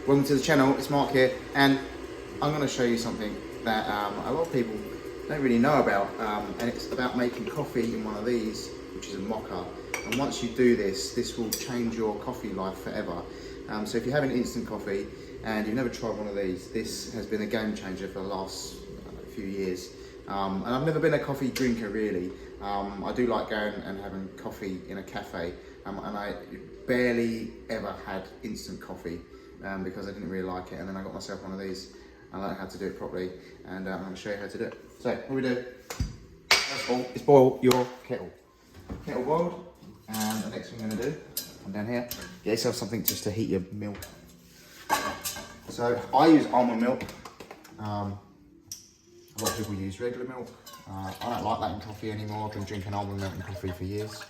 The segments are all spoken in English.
Welcome to the channel, it's Mark here, and I'm going to show you something that a lot of people don't really know about, and it's about making coffee in one of these, which is a mocha. And once you do this, this will change your coffee life forever. So if you have an instant coffee and you've never tried one of these, this has been a game changer for the last few years. And I've never been a coffee drinker really. I do like going and having coffee in a cafe, and I barely ever had instant coffee because I didn't really like it. And then I got myself one of these. I learned how to do it properly, and I'm going to show you how to do it. So what we do, first of all, is boil your kettle. Kettle boiled, and the next thing I'm going to do, come down here, get yourself something just to heat your milk. So I use almond milk. A lot of people use regular milk. I don't like that in coffee anymore. I've been drinking almond milk in coffee for years.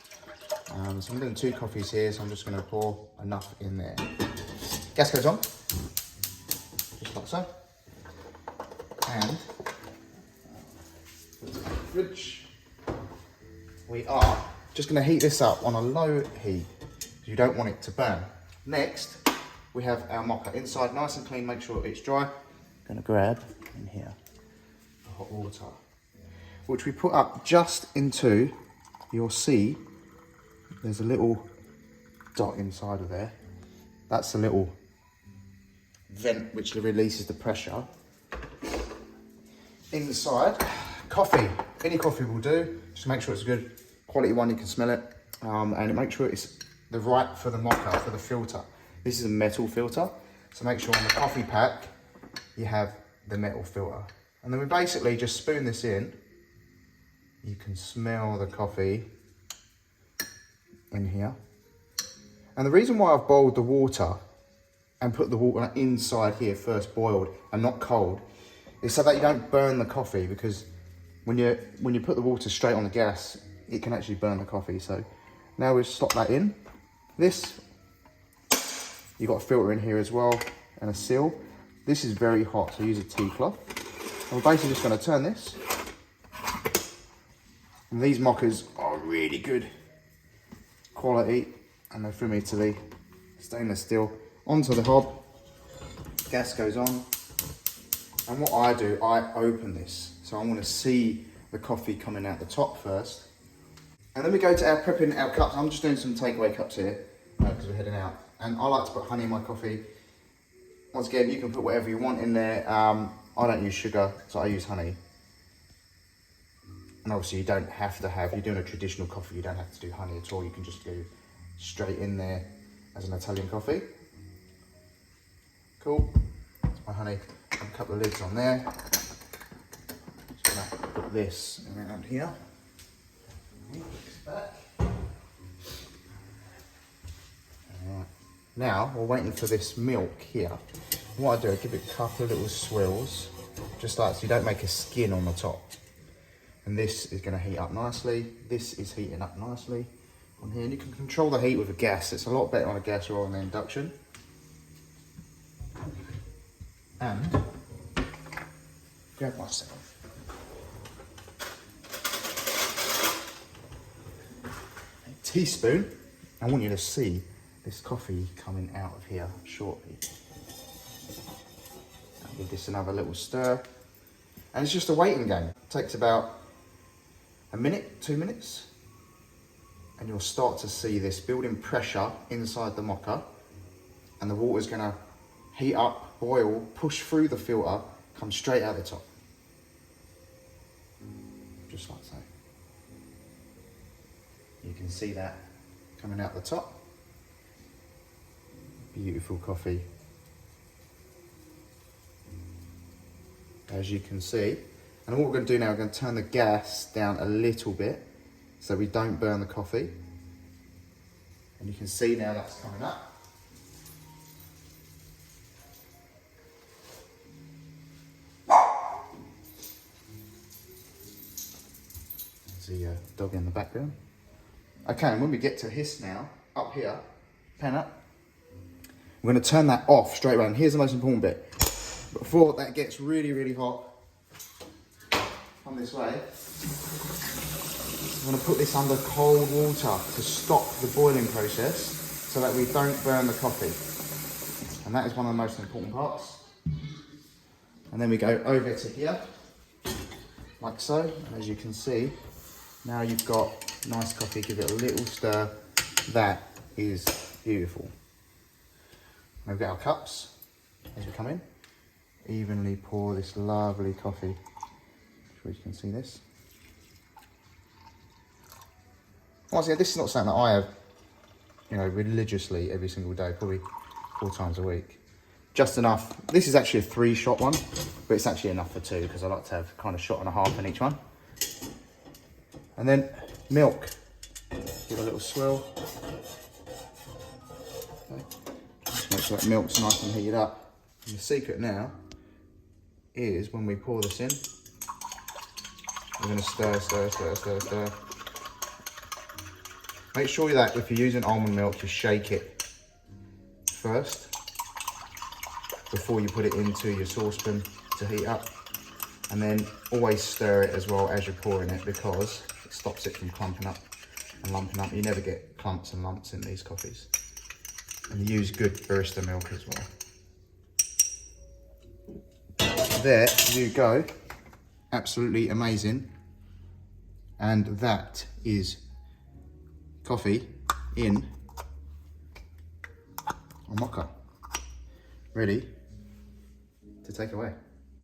So I'm doing 2 coffees here, so I'm just going to pour enough in there. Gas goes on, just like so. And fridge. We are just going to heat this up on a low heat. You don't want it to burn. Next, we have our mocha inside, nice and clean. Make sure it's dry. I'm going to grab in here hot water, which we put up just into, you'll see there's a little dot inside of there. That's a little vent which releases the pressure. Inside, coffee, any coffee will do, just make sure it's a good quality one, you can smell it, and make sure it's the right for the mocha, for the filter. This is a metal filter, so make sure on the coffee pack you have the metal filter. And then we basically just spoon this in. You can smell the coffee in here. And the reason why I've boiled the water and put the water inside here first boiled and not cold is so that you don't burn the coffee, because when you put the water straight on the gas, it can actually burn the coffee. So now we've slot that in. This, you've got a filter in here as well and a seal. This is very hot, so use a tea cloth. And we're basically just going to turn this. And these mochas are really good quality, and they're from Italy. Stainless steel. Onto the hob. Gas goes on. And what I do, I open this. So I want to see the coffee coming out the top first. And then we go to our prepping our cups. I'm just doing some takeaway cups here because we're heading out. And I like to put honey in my coffee. Once again, you can put whatever you want in there. I don't use sugar, so I use honey. And obviously you don't have to have, you're doing a traditional coffee, you don't have to do honey at all. You can just go straight in there as an Italian coffee. Cool, that's my honey. A couple of lids on there. Just gonna put this around here. Back. Alright. Now we're waiting for this milk here. What I do, I give it a couple of little swirls, just like so you don't make a skin on the top. And this is going to heat up nicely. This is heating up nicely on here. And you can control the heat with a gas. It's a lot better on a gas or on an induction. And grab myself a teaspoon. I want you to see this coffee coming out of here shortly. I'll give this another little stir. And it's just a waiting game. It takes about a minute, 2 minutes. And you'll start to see this building pressure inside the mocha. And the water's gonna heat up, boil, push through the filter, come straight out the top. Just like so. You can see that coming out the top. Beautiful coffee. As you can see. And what we're going to do now, we're going to turn the gas down a little bit so we don't burn the coffee. And you can see now that's coming up. There's the dog in the background. Okay, and when we get to hiss now, up here, pan up, we're going to turn that off straight away. And here's the most important bit. Before that gets really, really hot, come this way. I'm going to put this under cold water to stop the boiling process so that we don't burn the coffee. And that is one of the most important parts. And then we go over to here, like so. And as you can see, now you've got nice coffee. Give it a little stir. That is beautiful. We've got our cups as we come in. Evenly pour this lovely coffee. Sure you can see this. Once again, this is not something that I have, you know, religiously every single day, probably 4 times a week. Just enough. This is actually a 3-shot one, but it's actually enough for 2 because I like to have kind of shot and a half in each one. And then milk. Give it a little swirl. Okay. Just make sure that milk's nice and heated up. And the secret now is when we pour this in, we're going to stir, stir, stir, stir, stir. Make sure that if you're using almond milk, you shake it first before you put it into your saucepan to heat up. And then always stir it as well as you're pouring it because it stops it from clumping up and lumping up. You never get clumps and lumps in these coffees. And you use good barista milk as well. There you go. Absolutely amazing. And that is coffee in a mocha. Ready to take away.